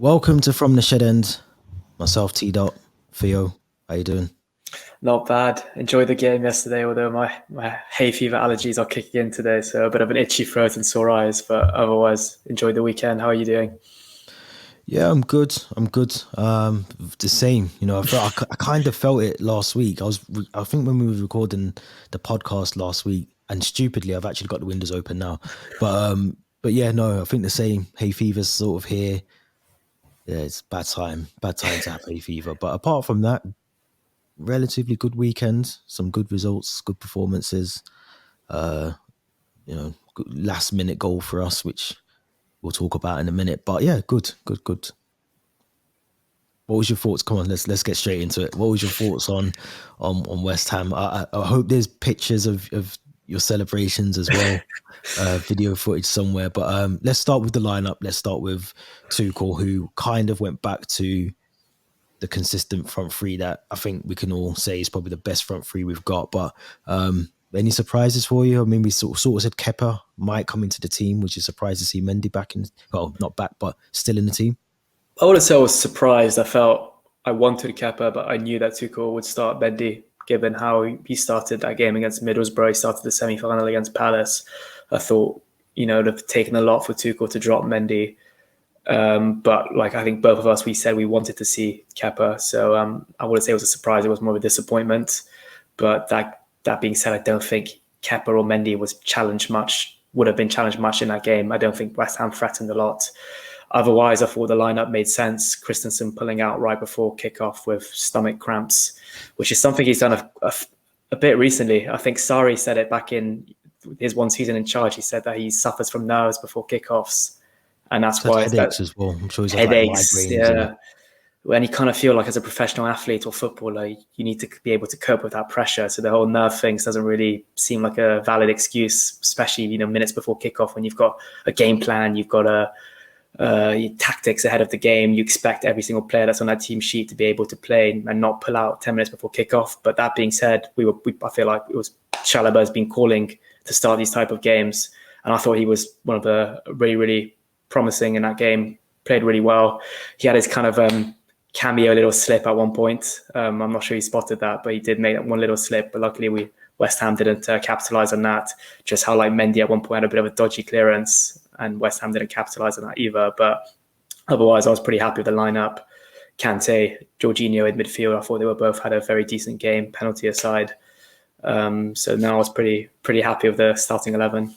Welcome to From the Shed End. Myself, T.Dot Theo. How you doing? Not bad. Enjoyed the game yesterday, although my hay fever allergies are kicking in today, so a bit of an itchy throat and sore eyes, but otherwise enjoyed the weekend. How are you doing? Yeah, I'm good. I'm good. The same. I kind of felt it last week. I think when we were recording the podcast last week, and stupidly, I've actually got the windows open now. But yeah, no, I think the same. Hay fever's sort of here. Yeah, it's bad time to have hay fever. But apart from that, relatively good weekend. Some good results, good performances. Uh, Last minute goal for us, which we'll talk about in a minute. But yeah, good. What was your thoughts? Come on, let's get straight into it. What was your thoughts on West Ham? I hope there's pictures of your celebrations as well, video footage somewhere. But let's start with the lineup. Let's start with Tuchel, who kind of went back to the consistent front three that I think we can all say is probably the best front three we've got. But any surprises for you? I mean, we sort of said Kepa might come into the team, which is surprised to see Mendy back in. Well, not back, but still in the team. I wouldn't say I was surprised. I wanted Kepa, but I knew that Tuchel would start Mendy, given how he started that game against Middlesbrough. He started the semi-final against Palace. I thought, it would have taken a lot for Tuchel to drop Mendy. But I think both of us, we said we wanted to see Kepa. So I wouldn't say it was a surprise. It was more of a disappointment. But that being said, I don't think Kepa or Mendy would have been challenged much in that game. I don't think West Ham threatened a lot. Otherwise, I thought the lineup made sense. Christensen pulling out right before kickoff with stomach cramps, which is something he's done a bit recently. I think Sarri said it back in his one season in charge. He said that he suffers from nerves before kickoffs. And that's why headaches as well. I'm sure he's headaches. Like migraines. Yeah. When you kind of feel like as a professional athlete or footballer, you need to be able to cope with that pressure. So the whole nerve thing doesn't really seem like a valid excuse, especially, minutes before kickoff when you've got a game plan, you've got tactics ahead of the game. You expect every single player that's on that team sheet to be able to play and not pull out 10 minutes before kickoff. But that being said, I feel like it was Chalobah's been calling to start these type of games. And I thought he was one of the really, really promising in that game, played really well. He had his kind of cameo little slip at one point. I'm not sure he spotted that, but he did make that one little slip. But luckily, West Ham didn't capitalize on that. Just how Mendy at one point had a bit of a dodgy clearance, and West Ham didn't capitalize on that either. But otherwise, I was pretty happy with the lineup. Kante, Jorginho in midfield, I thought they both had a very decent game, penalty aside. So now I was pretty happy with the starting 11.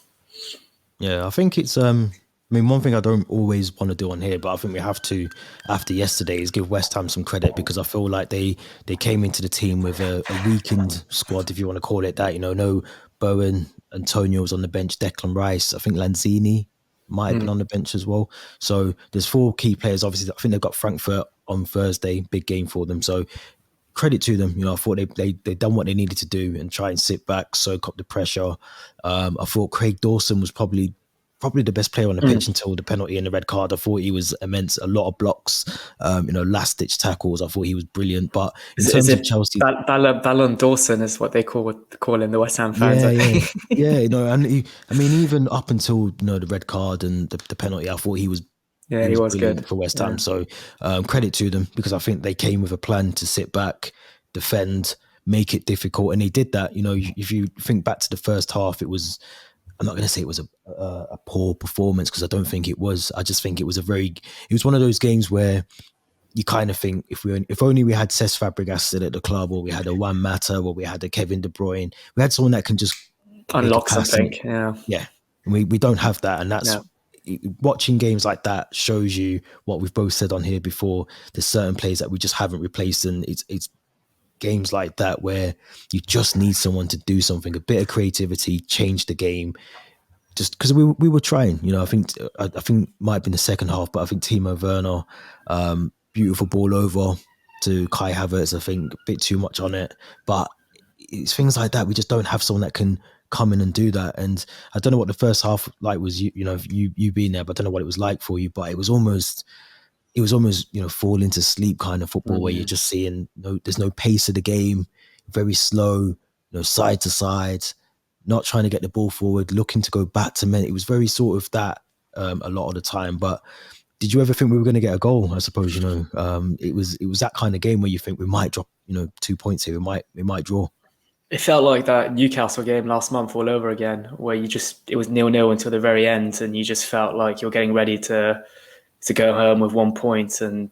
Yeah, I think it's one thing I don't always want to do on here, but I think we have to, after yesterday, is give West Ham some credit, because I feel like they came into the team with a weakened squad, if you want to call it that. No Bowen, Antonio was on the bench, Declan Rice, I think Lanzini might have been on the bench as well. So there's 4 key players. Obviously, I think they've got Frankfurt on Thursday, big game for them. So credit to them. I thought they done what they needed to do and try and sit back, soak up the pressure. I thought Craig Dawson was probably the best player on the pitch until the penalty and the red card. I thought he was immense. A lot of blocks, last ditch tackles. I thought he was brilliant. But in terms of Chelsea, Ballon Dawson is what they call him, the West Ham fans. And even up until the red card and the penalty, I thought he was. Yeah, he was good for West Ham. So credit to them, because I think they came with a plan to sit back, defend, make it difficult, and they did that. If you think back to the first half, it was. I'm not going to say it was a poor performance, because I don't think it was. I just think it was it was one of those games where you kind of think if only we had Cesc Fabregas still at the club, or we had a Juan Mata, or we had a Kevin De Bruyne, we had someone that can just unlock something. Yeah. And we don't have that. And that's watching games like that shows you what we've both said on here before. There's certain players that we just haven't replaced, and it's games like that where you just need someone to do something, a bit of creativity, change the game. Just because we were trying, I think might have been the second half, but I think Timo Werner, beautiful ball over to Kai Havertz. I think a bit too much on it, but it's things like that. We just don't have someone that can come in and do that. And I don't know what the first half was. You being there, but I don't know what it was like for you. But it was almost fall into sleep kind of football, where you're just seeing there's no pace of the game, very slow, side to side, not trying to get the ball forward, looking to go back to men. It was very sort of that a lot of the time. But did you ever think we were going to get a goal? I suppose, you know, it was that kind of game where you think we might drop, you know, 2 points here. We might draw. It felt like that Newcastle game last month all over again, where it was 0-0 until the very end, and you just felt like you're getting ready to go home with 1 point and,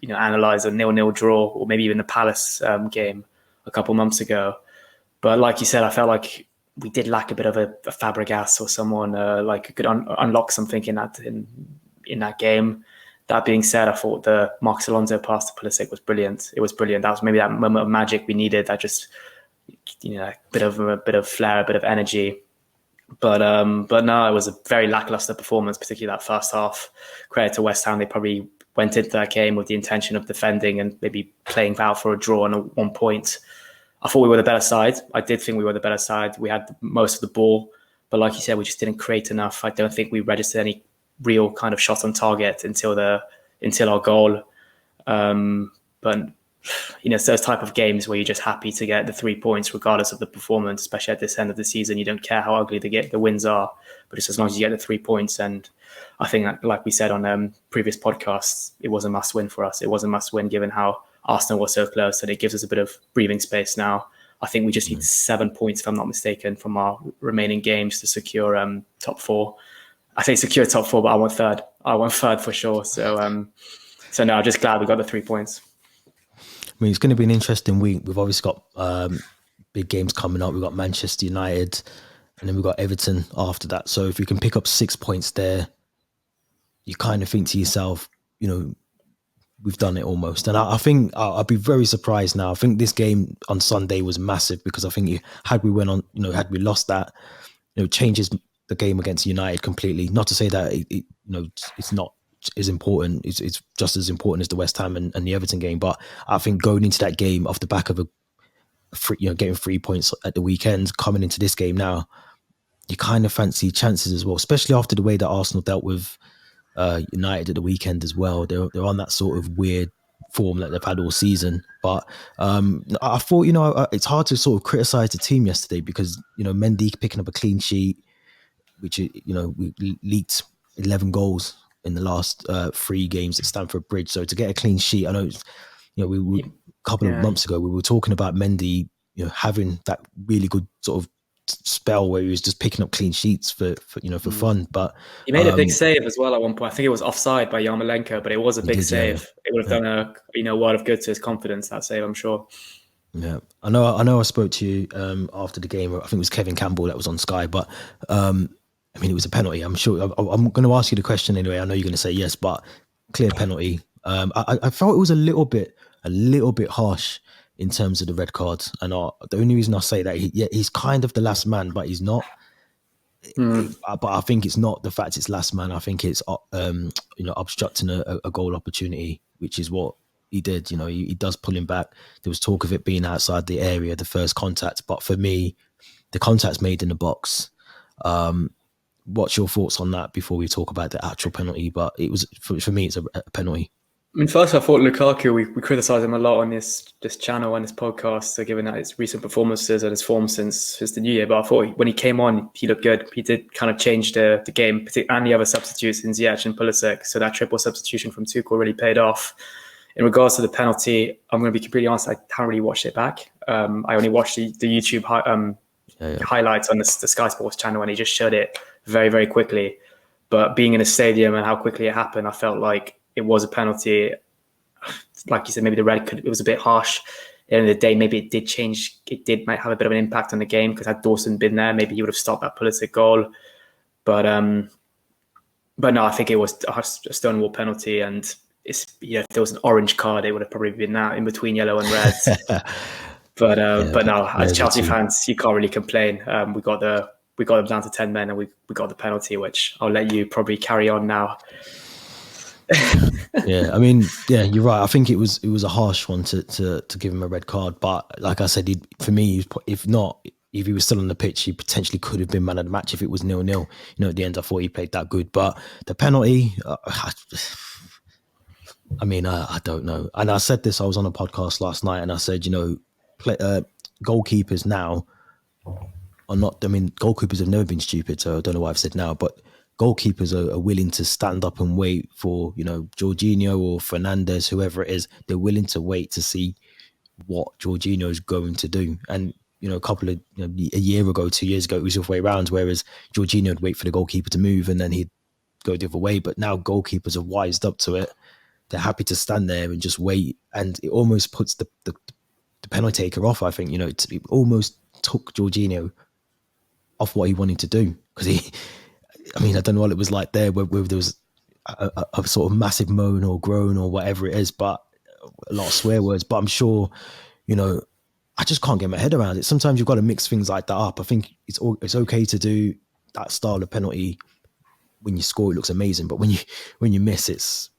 you know, analyze a 0-0 draw, or maybe even the Palace game a couple months ago. But like you said, I felt like we did lack a bit of a Fabregas or someone like who could unlock something in that game. That being said, I thought the Marcos Alonso pass to Pulisic was brilliant. It was brilliant. That was maybe that moment of magic we needed. That just, you know, a bit of flair, a bit of energy. But no, it was a very lackluster performance, particularly that first half. Credit to West Ham, they probably went into that game with the intention of defending and maybe playing out for a draw on 1 point. I thought we were the better side. I did think we were the better side. We had most of the ball, but like you said, we just didn't create enough. I don't think we registered any real kind of shot on target until our goal. But you know, it's those type of games where you're just happy to get the 3 points regardless of the performance, especially at this end of the season. You don't care how ugly the wins are, but just as long as you get the 3 points. And I think that, like we said on previous podcasts, it was a must win for us. It was a must win given how Arsenal was so close, and it gives us a bit of breathing space now. I think we just need 7 points, if I'm not mistaken, from our remaining games to secure top 4. I say secure top 4, but I want third. I want third for sure. So no, I'm just glad we got the 3 points. I mean, it's going to be an interesting week. We've obviously got big games coming up. We've got Manchester United, and then we've got Everton after that. So if you can pick up 6 points there, you kind of think to yourself, you know, we've done it almost. And I think I'd be very surprised now. I think this game on Sunday was massive because I think had we lost that, you know, it changes the game against United completely. Not to say that you know, it's not as important. It's just as important as the West Ham and the Everton game. But I think going into that game off the back of getting 3 points at the weekend, coming into this game now, you kind of fancy chances as well, especially after the way that Arsenal dealt with United at the weekend as well. They're on that sort of weird form that they've had all season. But I thought, you know, it's hard to sort of criticise the team yesterday because, you know, Mendy picking up a clean sheet, which, you know, we leaked 11 goals in the last 3 games at Stamford Bridge. So to get a clean sheet, I know, you know, a couple of months ago we were talking about Mendy, you know, having that really good sort of spell where he was just picking up clean sheets for fun. But he made a big save as well at one point. I think it was offside by Yarmolenko, but it was a big save. Yeah. It would have done a world of good to his confidence, that save, I'm sure. Yeah, I know I spoke to you after the game. I think it was Kevin Campbell that was on Sky, but I mean, it was a penalty. I'm sure I'm going to ask you the question anyway. I know you're going to say yes, but clear penalty. I felt it was a little bit harsh in terms of the red cards. And the only reason I say that, he's kind of the last man, but he's not. But I think it's not the fact it's last man. I think it's you know, obstructing a goal opportunity, which is what he did. You know, he does pull him back. There was talk of it being outside the area, the first contact. But for me, the contact's made in the box. What's your thoughts on that before we talk about the actual penalty? But it was for me, it's a penalty. I mean, first I thought Lukaku, we criticised him a lot on this channel and this podcast, so given that his recent performances and his form since the new year. But I thought when he came on, he looked good. He did kind of change the game, and the other substitutes in Ziyech and Pulisic. So that triple substitution from Tuchel really paid off. In regards to the penalty, I'm going to be completely honest, I haven't really watched it back. I only watched the YouTube highlights on the Sky Sports channel, and he just showed it very, very quickly. But being in a stadium and how quickly it happened, I felt like it was a penalty. Like you said, maybe the red it was a bit harsh. At the end of the day, maybe it did change. It might have a bit of an impact on the game because had Dawson been there, maybe he would have stopped that Pulisic goal. But no, I think it was a stonewall penalty, and it's, you know, if there was an orange card, it would have probably been that in between yellow and red. But no, as Chelsea fans, you can't really complain. We got them down to 10 men, and we got the penalty, which I'll let you probably carry on now. Yeah, I mean, yeah, you're right. I think it was a harsh one to give him a red card, but like I said, for me, if he was still on the pitch, he potentially could have been man of the match if it was 0-0. You know, at the end, I thought he played that good, but the penalty, I mean, I don't know. And I said this, I was on a podcast last night, and I said, you know, goalkeepers now are not. I mean, goalkeepers have never been stupid, so I don't know why I've said now, but goalkeepers are willing to stand up and wait for, you know, Jorginho or Fernandes, whoever it is. They're willing to wait to see what Jorginho is going to do. And, you know, a year ago, 2 years ago, it was the other way around, whereas Jorginho would wait for the goalkeeper to move and then he'd go the other way. But now goalkeepers are wised up to it. They're happy to stand there and just wait. And it almost puts the penalty taker off, I think. You know, it almost took Jorginho off what he wanted to do. Because I don't know what it was like there, where there was a sort of massive moan or groan or whatever it is, but a lot of swear words. But I'm sure, you know, I just can't get my head around it. Sometimes you've got to mix things like that up. I think it's okay to do that style of penalty when you score. It looks amazing, but when you miss,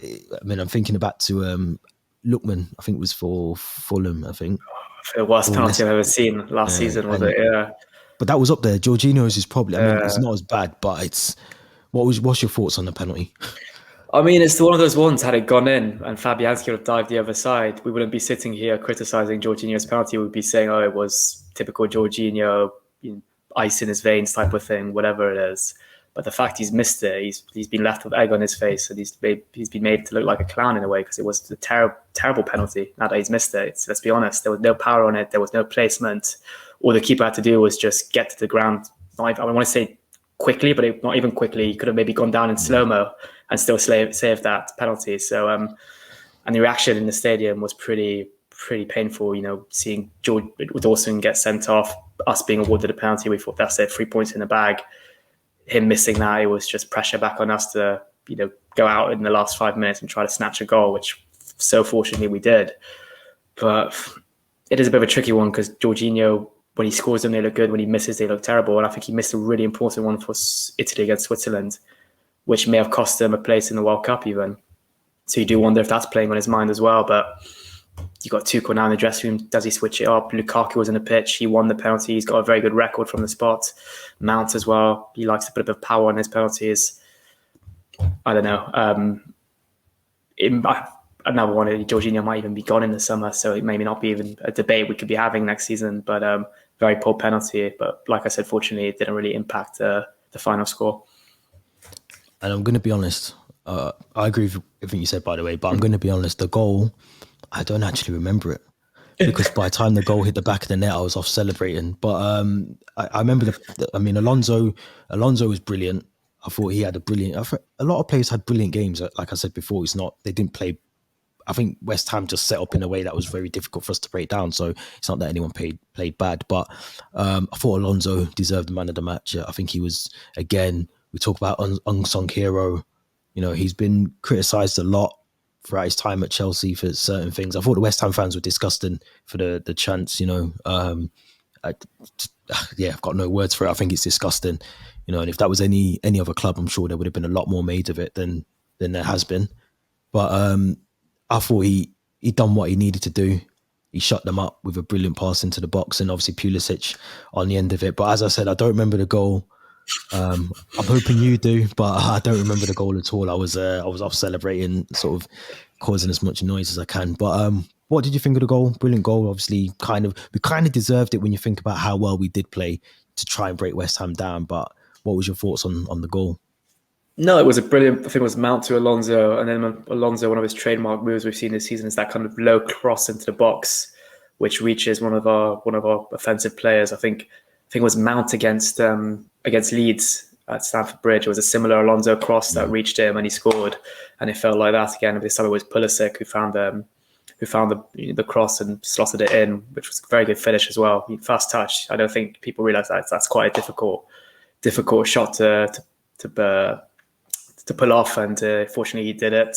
I'm thinking back to Lewin. I think it was for Fulham. I think the worst penalty I've ever seen last season, was it? Yeah. But that was up there. Jorginho's is probably. It's not as bad, but it's. What's your thoughts on the penalty? I mean, it's one of those ones. Had it gone in and Fabianski would have dived the other side, we wouldn't be sitting here criticizing Jorginho's penalty. We'd be saying, "Oh, it was typical Jorginho, ice in his veins type of thing, whatever it is." But the fact he's missed it, he's been left with egg on his face, and he's been made to look like a clown in a way, because it was a terrible penalty. Now that he's missed it, let's be honest, there was no power on it, there was no placement. All the keeper had to do was just get to the ground. I want to say quickly, but not even quickly. He could have maybe gone down in slow-mo and still saved that penalty. So, and the reaction in the stadium was pretty painful. You know, seeing George Dawson get sent off, us being awarded a penalty, we thought that's it, 3 points in the bag. Him missing that, it was just pressure back on us to, you know, go out in the last 5 minutes and try to snatch a goal, which so fortunately we did. But it is a bit of a tricky one, because Jorginho, when he scores them, they look good. When he misses, they look terrible. And I think he missed a really important one for Italy against Switzerland, which may have cost him a place in the World Cup even. So you do wonder if that's playing on his mind as well. But you got Tuchel now in the dressing room. Does he switch it up? Lukaku was in the pitch. He won the penalty. He's got a very good record from the spot. Mount as well. He likes to put a bit of power on his penalties. I don't know. Another one, Jorginho might even be gone in the summer, so it may not be even a debate we could be having next season. But very poor penalty. But like I said, fortunately, it didn't really impact the final score. And I'm going to be honest. I agree with everything you said, by the way. But I'm going to be honest. The goal, I don't actually remember it, because by the time the goal hit the back of the net, I was off celebrating. But I remember Alonso was brilliant. I thought he had a lot of players had brilliant games. Like I said before, they didn't play. I think West Ham just set up in a way that was very difficult for us to break down. So it's not that anyone played bad, but I thought Alonso deserved the man of the match. I think he was, again, we talk about unsung hero. You know, he's been criticised a lot throughout his time at Chelsea for certain things. I thought the West Ham fans were disgusting for the chants, you know. I've got no words for it. I think it's disgusting, you know. And if that was any other club, I'm sure there would have been a lot more made of it than there has been. But I thought he done what he needed to do. He shut them up with a brilliant pass into the box, and obviously Pulisic on the end of it. But as I said, I don't remember the goal. I'm hoping you do, but I don't remember the goal at all. I was off celebrating, sort of causing as much noise as I can. But what did you think of the goal? Brilliant goal. Obviously, we kind of deserved it when you think about how well we did play to try and break West Ham down. But what was your thoughts on the goal? No, it was a brilliant. I think it was Mount to Alonso, and then Alonso, one of his trademark moves we've seen this season is that kind of low cross into the box, which reaches one of our offensive players. I think it was Mount against Leeds at Stamford Bridge. It was a similar Alonso cross that reached him, and he scored. And it felt like that again. This time it was Pulisic who found the cross and slotted it in, which was a very good finish as well. Fast touch. I don't think people realise that's quite a difficult shot to pull off, and fortunately he did it.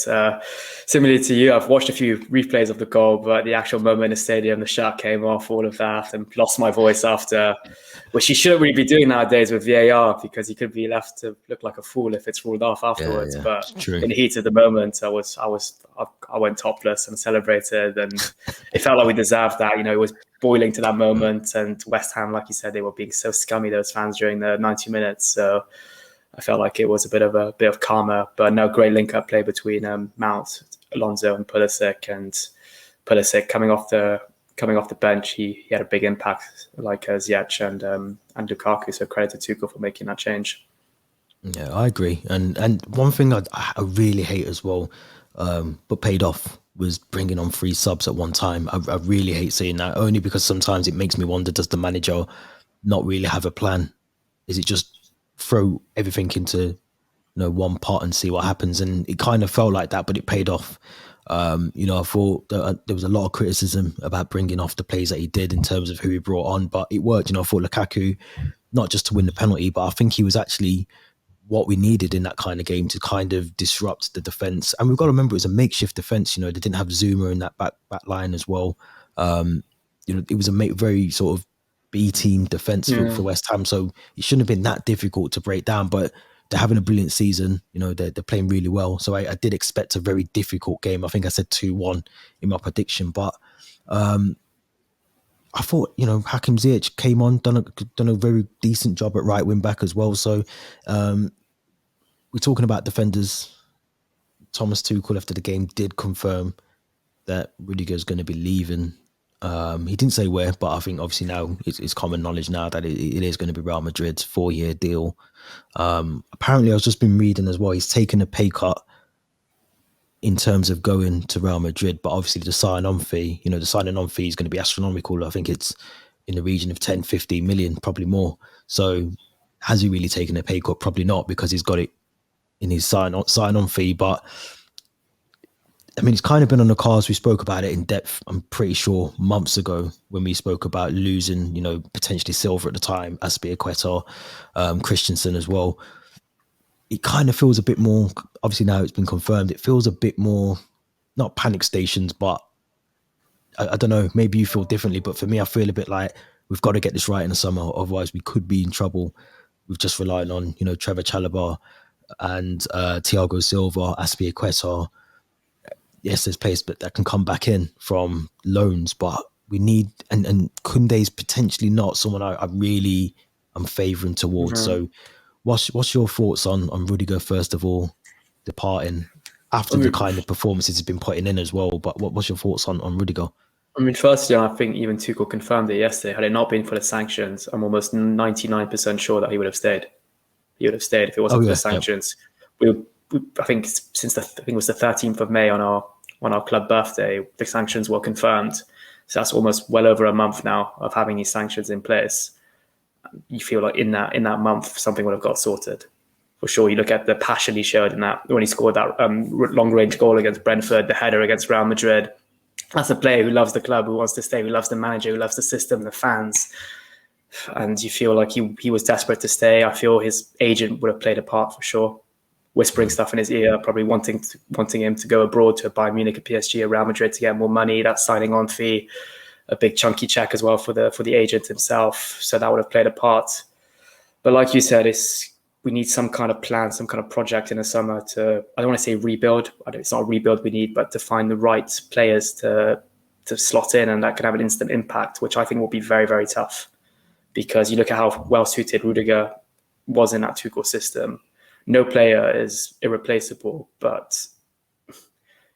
Similarly to you, I've watched a few replays of the goal, but the actual moment in the stadium, the shot came off, all of that, and lost my voice after, which you shouldn't really be doing nowadays with VAR, because you could be left to look like a fool if it's ruled off afterwards. Yeah, but true. In the heat of the moment, I went topless and celebrated, and it felt like we deserved that. You know, it was boiling to that moment, and West Ham, like you said, they were being so scummy, those fans, during the 90 minutes. So I felt like it was a bit of karma, but no, great link-up play between Mount, Alonso, and Pulisic. And Pulisic coming off the bench, he had a big impact, like Ziyech and Lukaku. So credit to Tuchel for making that change. Yeah, I agree. And one thing I really hate as well, but paid off, was bringing on free subs at one time. I really hate seeing that, only because sometimes it makes me wonder: does the manager not really have a plan? Is it just throw everything into one pot and see what happens? And it kind of felt like that, but it paid off. I thought that there was a lot of criticism about bringing off the plays that he did in terms of who he brought on, but it worked. I thought Lukaku, not just to win the penalty, but I think he was actually what we needed in that kind of game to kind of disrupt the defense. And we've got to remember, it was a makeshift defense. They didn't have Zuma in that back line as well. It was a very sort of B team defense for West Ham, so it shouldn't have been that difficult to break down. But they're having a brilliant season. They're playing really well. So I did expect a very difficult game. I think I said 2-1 in my prediction, but I thought, Hakim Ziyech came on, done a very decent job at right wing back as well. So we're talking about defenders. Thomas Tuchel after the game did confirm that Rudiger is going to be leaving. He didn't say where, but I think obviously now it's common knowledge now that it is going to be Real Madrid's 4-year deal. Apparently, I've just been reading as well, he's taken a pay cut in terms of going to Real Madrid, but obviously the sign-on fee, the signing-on fee is going to be astronomical. I think it's in the region of 10, 15 million, probably more. So has he really taken a pay cut? Probably not, because he's got it in his sign-on fee. But I mean, it's kind of been on the cards. We spoke about it in depth, I'm pretty sure, months ago when we spoke about losing, potentially Silva at the time, Aspilicueta, Christensen as well. It kind of feels a bit more, obviously now it's been confirmed, it feels a bit more, not panic stations, but I don't know, maybe you feel differently, but for me, I feel a bit like we've got to get this right in the summer, otherwise we could be in trouble with just relying on, Trevor Chalobah and Thiago Silva, Aspilicueta. Yes, there's players but that can come back in from loans, but we need, and Koundé's potentially not someone I really am favouring towards. So what's your thoughts on Rudiger, first of all, departing after the kind of performances he's been putting in as well? But what's your thoughts on Rudiger? Firstly, I think even Tuchel confirmed it yesterday. Had it not been for the sanctions, I'm almost 99% sure that he would have stayed. He would have stayed if it wasn't for the sanctions. Yep. I think since it was the 13th of May on our club birthday, the sanctions were confirmed. So that's almost well over a month now of having these sanctions in place. You feel like in that month something would have got sorted for sure. You look at the passion he showed in that when he scored that long range goal against Brentford, the header against Real Madrid. That's a player who loves the club, who wants to stay, who loves the manager, who loves the system, the fans. And you feel like he was desperate to stay. I feel his agent would have played a part for sure, whispering stuff in his ear, probably wanting him to go abroad to Bayern Munich, a PSG, a Real Madrid to get more money. That signing on fee, a big chunky check as well for the agent himself. So that would have played a part. But like you said, we need some kind of plan, some kind of project in the summer to, I don't want to say rebuild. It's not a rebuild we need, but to find the right players to slot in and that can have an instant impact, which I think will be very, very tough. Because you look at how well suited Rudiger was in that Tuchel system. No player is irreplaceable, but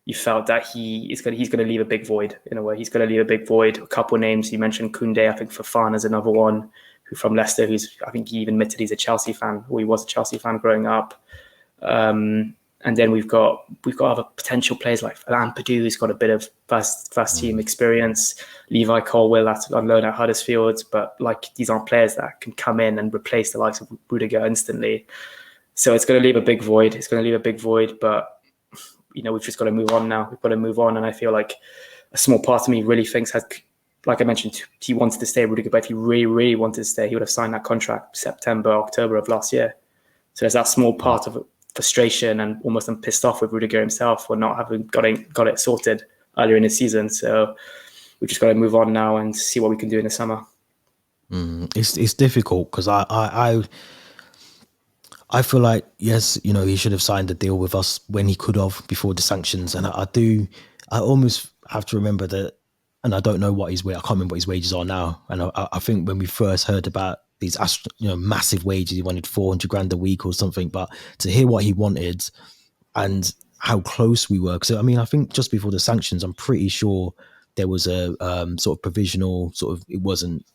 you felt that he's going to leave a big void in a way. He's going to leave a big void. A couple of names you mentioned, Koundé. I think Fofana is another one who from Leicester. I think he even admitted he's a Chelsea fan, or he was a Chelsea fan growing up. And then we've got other potential players like Lampard, who's got a bit of first team experience. Levi Colwill on loan at Huddersfield, but like these aren't players that can come in and replace the likes of Rudiger instantly. So it's going to leave a big void. But we've just got to move on now. We've got to move on, and I feel like a small part of me really thinks like I mentioned, he wanted to stay, Rudiger, but if he really, really wanted to stay, he would have signed that contract September, October of last year. So there's that small part of frustration, and almost I'm pissed off with Rudiger himself for not having got it sorted earlier in the season. So we've just got to move on now and see what we can do in the summer. It's difficult because I feel like, yes, he should have signed a deal with us when he could have before the sanctions. And I almost have to remember that, and I don't know what I can't remember what his wages are now. And I think when we first heard about these massive wages, he wanted 400 grand a week or something, but to hear what he wanted and how close we were, because I think just before the sanctions, I'm pretty sure there was a sort of provisional it wasn't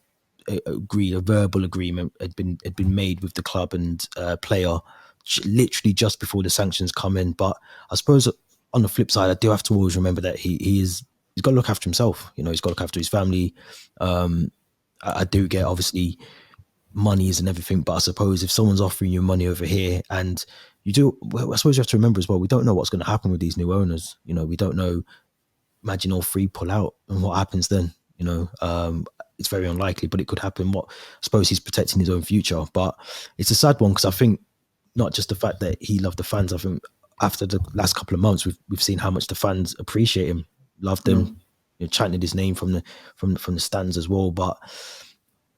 agreed, a verbal agreement had been made with the club and player literally just before the sanctions come in. But I suppose on the flip side, I do have to always remember that he's got to look after himself. You know, he's got to look after his family. I do get, obviously, monies and everything, but I suppose if someone's offering you money over here, and you do, well, I suppose you have to remember as well, we don't know what's going to happen with these new owners. You know, we don't know. Imagine all three pull out, and what happens then? You know, it's very unlikely, but it could happen. I suppose he's protecting his own future, but it's a sad one, because I think not just the fact that he loved the fans. I think after the last couple of months, we've seen how much the fans appreciate him, loved him, you know, chanted his name from the stands as well. But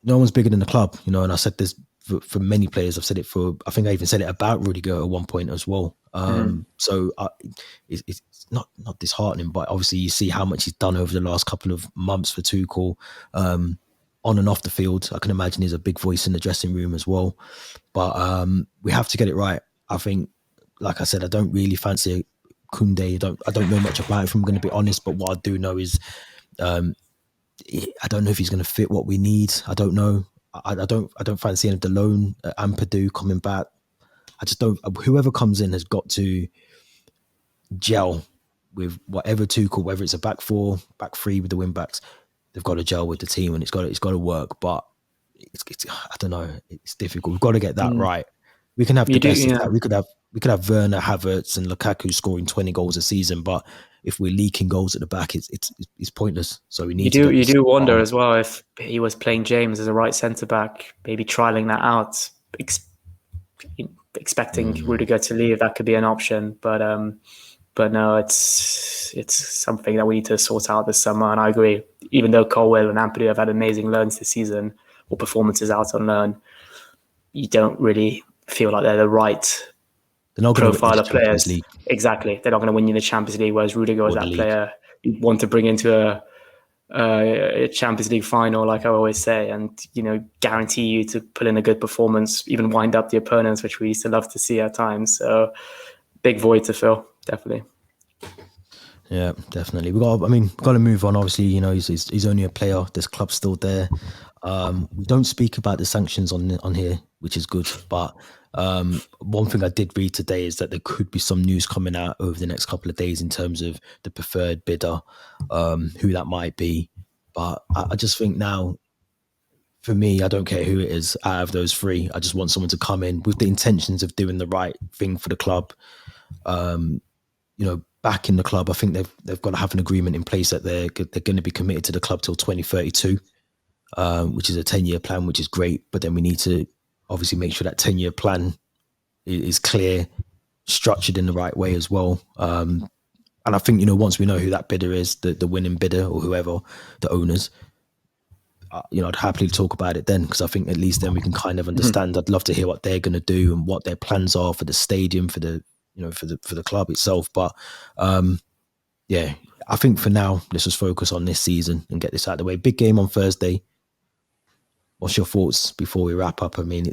no one's bigger than the club, you know. And I said this for many players. I've said it I think I even said it about Rudiger at one point as well. So it's not disheartening, but obviously you see how much he's done over the last couple of months for Tuchel, on and off the field. I can imagine he's a big voice in the dressing room as well. But we have to get it right. I think, like I said, I don't really fancy Koundé. I don't know much about it, if I'm going to be honest. But what I do know is, I don't know if he's going to fit what we need. I don't know. I don't fancy any of the loan, Ampadu coming back. I just don't. Whoever comes in has got to gel with whatever Tuchel, whether it's a back four, back three with the wing backs. They've got to gel with the team, and it's got to work. But it's I don't know. It's difficult. We've got to get that right. We can have the best. Yeah. We could have Werner, Havertz, and Lukaku scoring 20 goals a season, but if we're leaking goals at the back, it's pointless. So we need. You do wonder as well if he was playing James as a right centre back, maybe trialing that out, expecting Rudiger to leave. That could be an option, but no, it's something that we need to sort out this summer. And I agree, even though Colwill and Ampadu have had amazing loans this season or performances out on loan, you don't really feel like they're the right profile of players. League. Exactly. They're not going to win you the Champions League, whereas Rudiger was that player you want to bring into a Champions League final, like I always say, and, you know, guarantee you to put in a good performance, even wind up the opponents, which we used to love to see at times. So big void to fill, definitely. Yeah, definitely. We've got to move on. Obviously, you know, he's only a player. This club's still there. We don't speak about the sanctions on here, which is good. But one thing I did read today is that there could be some news coming out over the next couple of days in terms of the preferred bidder, who that might be. But I just think now, for me, I don't care who it is out of those three. I just want someone to come in with the intentions of doing the right thing for the club. You know, back in the club, I think they've got to have an agreement in place that they're going to be committed to the club till 2032, which is a 10-year plan, which is great. But then we need to obviously make sure that 10-year plan is clear, structured in the right way as well. And I think, you know, once we know who that bidder is, the winning bidder or whoever, the owners, you know, I'd happily talk about it then, because I think at least then we can kind of understand. I'd love to hear what they're going to do and what their plans are for the stadium, for the, you know, for the club itself. But yeah, I think for now, let's just focus on this season and get this out of the way. Big game on Thursday. What's your thoughts before we wrap up? I mean,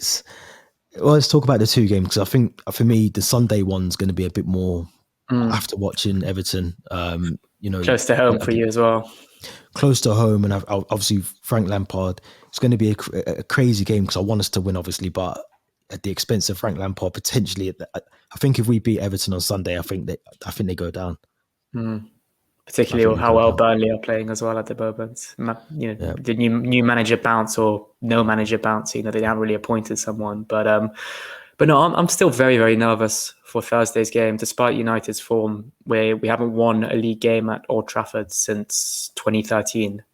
let's talk about the two games, because I think for me, the Sunday one's going to be a bit more after watching Everton. You know, close to home for you as well. Close to home, and obviously Frank Lampard. It's going to be a crazy game, because I want us to win, obviously, but at the expense of Frank Lampard potentially. I think if we beat Everton on Sunday, I think they go down. Particularly how well Burnley are playing as well at the moment. You know, the new manager bounce or no manager bounce. You know, they haven't really appointed someone, but no, I'm still very, very nervous for Thursday's game, despite United's form, where we haven't won a league game at Old Trafford since 2013,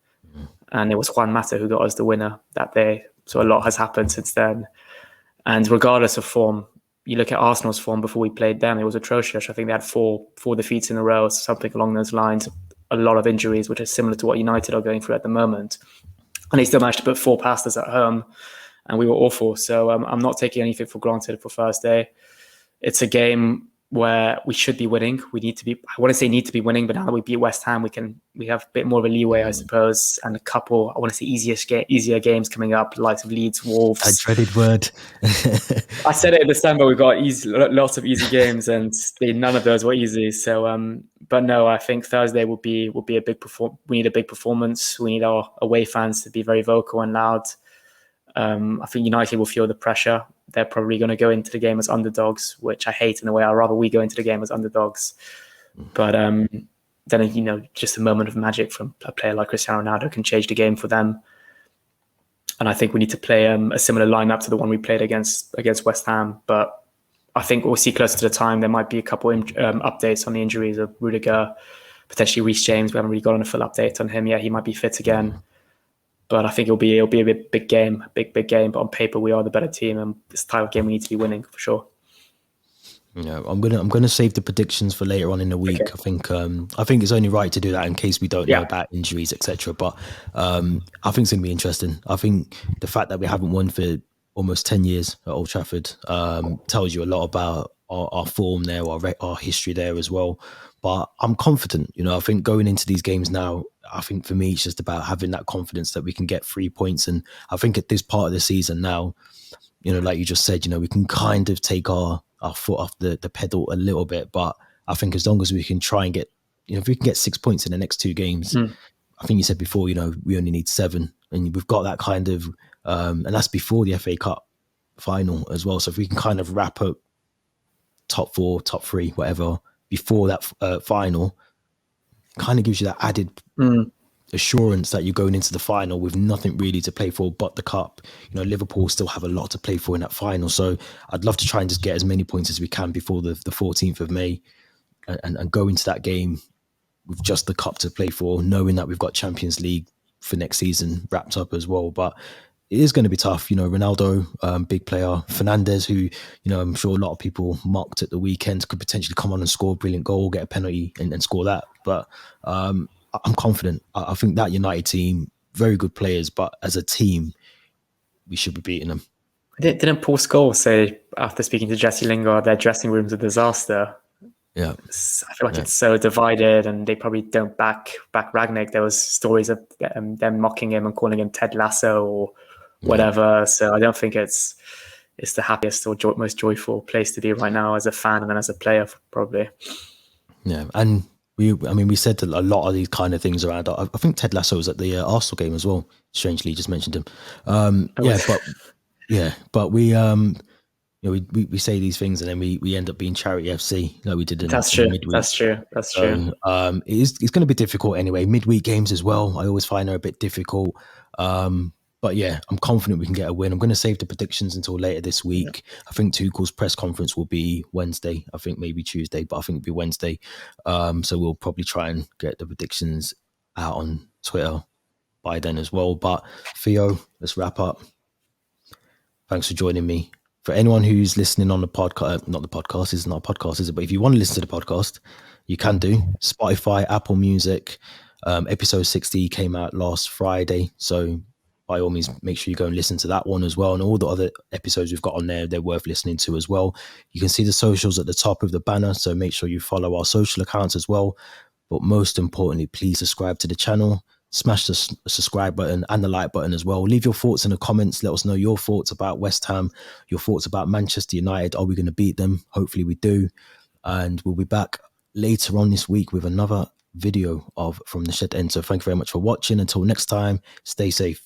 and it was Juan Mata who got us the winner that day. So a lot has happened since then. And regardless of form, you look at Arsenal's form before we played them, it was atrocious. I think they had four defeats in a row, something along those lines. A lot of injuries, which is similar to what United are going through at the moment. And they still managed to put 4 past us at home, and we were awful. So I'm not taking anything for granted for Thursday. It's a game where we should be winning. We need to be, I want to say need to be winning, but now that we beat West Ham, we have a bit more of a leeway, I suppose, and a couple, I want to say easier games coming up, like of Leeds, Wolves. A dreaded word. I said it in December, we've got lots of easy games, and none of those were easy. So, but no, I think Thursday will be a big we need a big performance. We need our away fans to be very vocal and loud. I think United will feel the pressure. They're probably going to go into the game as underdogs, which I hate in a way. I'd rather we go into the game as underdogs. But then, just a moment of magic from a player like Cristiano Ronaldo can change the game for them. And I think we need to play a similar lineup to the one we played against West Ham. But I think we'll see closer to the time. There might be a couple updates on the injuries of Rudiger, potentially Reece James. We haven't really gotten a full update on him yet. He might be fit again. But I think it'll be a big game, big game. But on paper, we are the better team, and this type of game we need to be winning for sure. Yeah, I'm gonna save the predictions for later on in the week. Okay. I think it's only right to do that in case we don't know about injuries, etc. But I think it's gonna be interesting. I think the fact that we haven't won for almost 10 years at Old Trafford tells you a lot about our form there, our history there as well. But I'm confident. I think going into these games now, I think for me it's just about having that confidence that we can get 3 points. And I think at this part of the season now, like you just said, we can kind of take our foot off the pedal a little bit. But I think as long as we can try and get, if we can get 6 points in the next 2 games, I think you said before, we only need 7, and we've got that kind of, and that's before the FA Cup final as well. So if we can kind of wrap up top 4, top 3, whatever, before that final, kind of gives you that added assurance that you're going into the final with nothing really to play for but the cup. Liverpool still have a lot to play for in that final. So I'd love to try and just get as many points as we can before the 14th of May and go into that game with just the cup to play for, knowing that we've got Champions League for next season wrapped up as well. But it is going to be tough. Ronaldo, big player. Fernandes, who, I'm sure a lot of people mocked at the weekend, could potentially come on and score a brilliant goal, get a penalty and score that. But I'm confident. I think that United team, very good players, but as a team, we should be beating them. Didn't Paul Scholes say, after speaking to Jesse Lingard, their dressing room's a disaster? Yeah, I feel like it's so divided, and they probably don't back Ragnick. There was stories of them mocking him and calling him Ted Lasso or whatever. So I don't think it's the happiest or most joyful place to be right now as a fan and then as a player, probably. Yeah, and we said a lot of these kind of things around. I think Ted Lasso was at the Arsenal game as well. Strangely, you just mentioned him. But we say these things and then we end up being charity FC like we did in midweek. That's true. It's going to be difficult anyway. Midweek games as well, I always find are a bit difficult. But yeah, I'm confident we can get a win. I'm going to save the predictions until later this week. I think Tuchel's press conference will be Wednesday. I think maybe Tuesday, but I think it'll be Wednesday. So we'll probably try and get the predictions out on Twitter by then as well. But Theo, let's wrap up. Thanks for joining me. For anyone who's listening on the podcast, not the podcast, it's not a podcast, is it? But if you want to listen to the podcast, you can do. Spotify, Apple Music. Episode 60 came out last Friday. So by all means, make sure you go and listen to that one as well. And all the other episodes we've got on there, they're worth listening to as well. You can see the socials at the top of the banner. So make sure you follow our social accounts as well. But most importantly, please subscribe to the channel. Smash the subscribe button and the like button as well. Leave your thoughts in the comments. Let us know your thoughts about West Ham, your thoughts about Manchester United. Are we going to beat them? Hopefully we do. And we'll be back later on this week with another video of From the Shed End. So thank you very much for watching. Until next time, stay safe.